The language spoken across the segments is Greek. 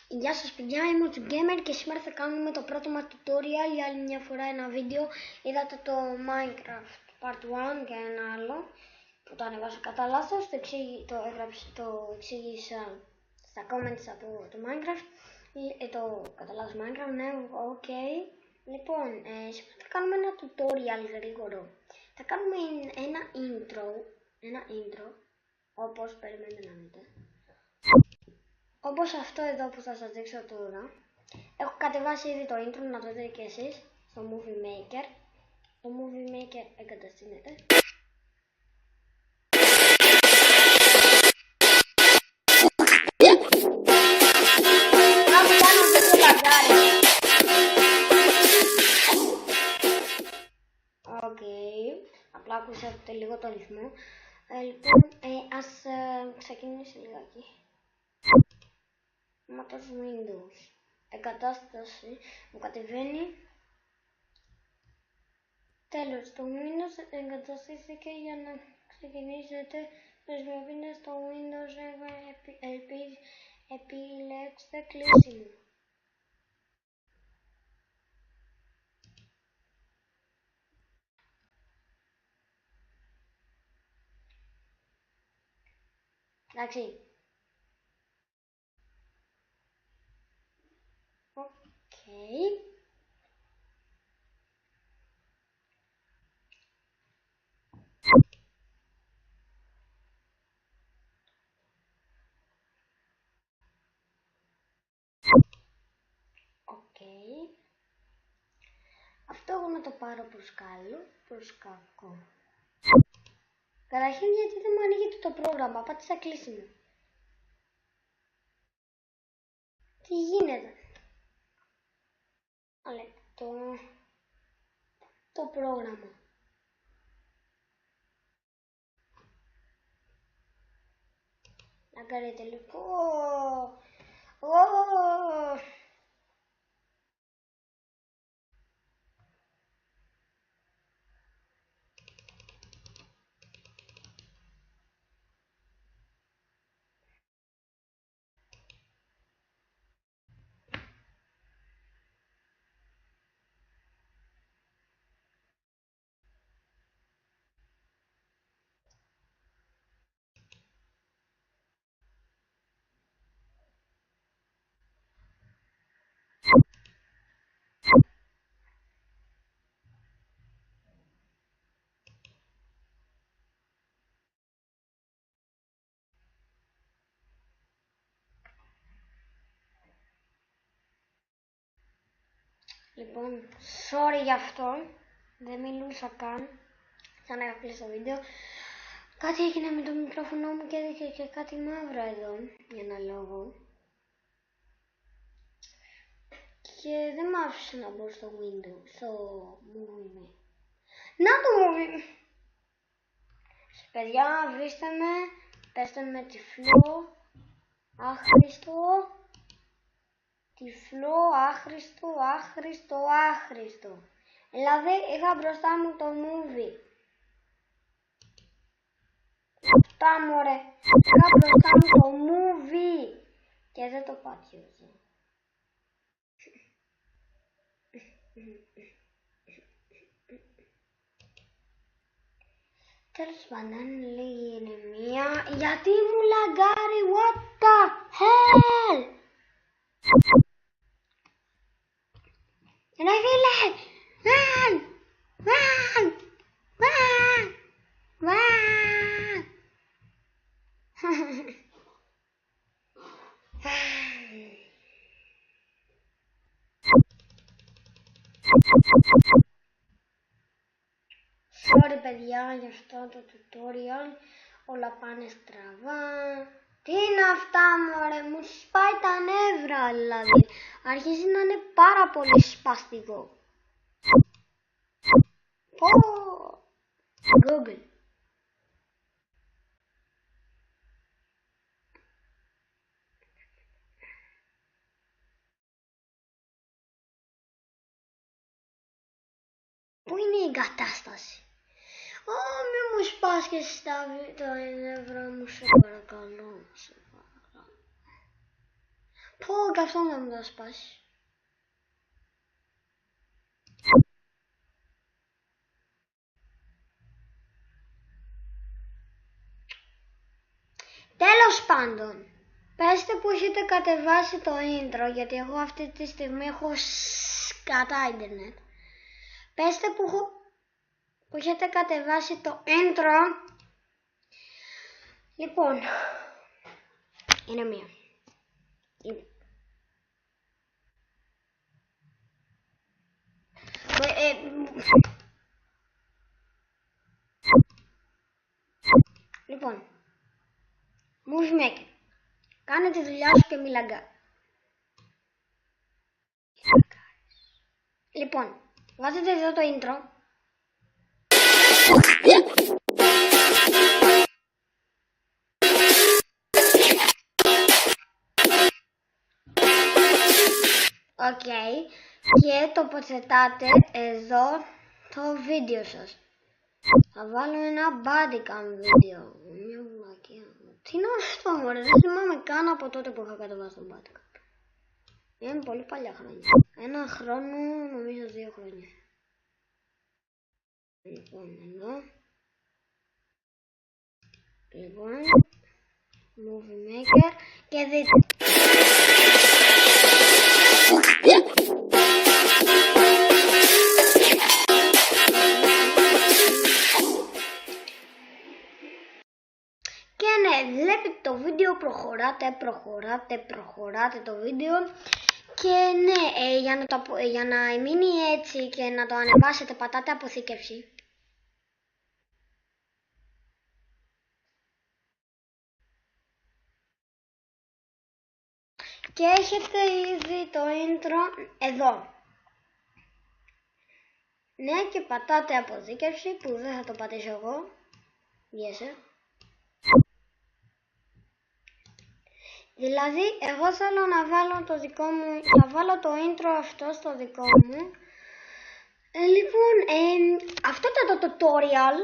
Γεια σας παιδιά, είμαι ο Gamer και σήμερα θα κάνουμε το πρώτο μας tutorial για άλλη μια φορά ένα βίντεο. Είδατε το Minecraft Part 1 και ένα άλλο που το ανεβάσα κατά λάθος, το εξήγησα στα comments από το Minecraft, το κατά λάθος Minecraft, ναι, ok. Λοιπόν, σήμερα θα κάνουμε ένα tutorial γρήγορο. Θα κάνουμε ένα intro, όπως περιμένετε να δείτε. Όπως αυτό εδώ που θα σας δείξω τώρα. Έχω κατεβάσει ήδη το intro, να το δείτε και εσείς, στο Movie Maker. Το Movie Maker εγκαταστήνεται. Οκ, απλά ακούσατε λίγο το ρυθμό. Λοιπόν, ας ξεκινήσει λιγάκι. Μάτος Windows. Εγκατάσταση μου κατεβαίνει. Τέλος, το Windows εγκαταστήθηκε για να ξεκινήσετε. Χρησιμοποιείτε στο Windows, επιλέξτε κλείσιμο. Εντάξει. Οκ. Αυτό εγώ να το πάρω προς κακό. Καταρχήν γιατί δεν μου ανοίγεται το πρόγραμμα, πάτησα κλείσιμο. Τι γίνεται. Αλλά το πρόγραμμα. Να κάνετε λοιπόν. Λοιπόν, sorry γι' αυτό, δεν μιλούσα καν, σαν να είχα κλείσει το βίντεο. Κάτι έγινε με το μικρόφωνο μου και έδειξε και κάτι μαύρο εδώ, για ένα λόγο. Και δεν μ' άφησε να μπω στο Windows, στο Movie. Να το Movie! Παιδιά, βρίστε με, πέστε με τυφλό, άχρηστο. Τυφλό, άχρηστο. Δηλαδή είχα μπροστά μου το Movie. Αυτά μωρέ. Είχα μπροστά μου το Movie. Και δεν το πάτησα. Τέλος πάντων, λίγη ηρεμία. Γιατί μου λαγκάρει, what the hell! Ρε φίλε! Sorry παιδιά για αυτό το tutorial, όλα πάνε στραβά. Τι είναι αυτά μωρέ, μου σπάει τα νεύρα δηλαδή, αρχίζει να είναι πάρα πολύ σπαστικό. Google. Πού είναι η εγκατάσταση? Μη μου σπάς και τα νεύρα μου, σε παρακαλώ. Πω, κι αυτό να μου το σπάσει. Τέλος πάντων, πέστε που έχετε κατεβάσει το intro, γιατί εγώ αυτή τη στιγμή έχω κατά ίντερνετ. Πέστε που έχετε κατεβάσει το intro. Λοιπόν, είναι μία. Λοιπόν, Movie Maker. Κάνε τη δουλειά σου και μη λαγκά. Λοιπόν, βάζετε εδώ το intro. Οκ. Και τοποθετάτε εδώ το βίντεο σας. Θα βάλω ένα bodycam βίντεο. Μια βλακία. Τι είναι αυτό, μωρέ, δεν θυμάμαι καν από τότε που είχα κατεβάσει το bodycam. Είναι πολύ παλιά χρόνια. 1 χρόνο, νομίζω 2 χρόνια. Λοιπόν, εδώ. Λοιπόν, Movie Maker και δείτε. Και ναι, βλέπετε το βίντεο, προχωράτε το βίντεο. Και ναι, για να μείνει έτσι και να το ανεβάσετε, πατάτε αποθήκευση. Και έχετε ήδη το intro εδώ. Ναι, και πατάτε αποθήκευση που δεν θα το πατήσω εγώ. Yes. Δηλαδή, εγώ θέλω να βάλω το δικό μου, θα βάλω το intro αυτό στο δικό μου. Λοιπόν, αυτό ήταν το tutorial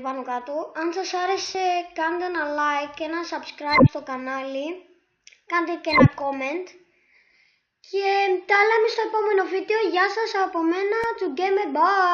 πάνω κάτω. Αν σας άρεσε, κάντε ένα like και ένα subscribe στο κανάλι. Κάντε και ένα comment. Και τα λέμε στο επόμενο βίντεο. Γεια σας από μένα, του Gamer. Bye!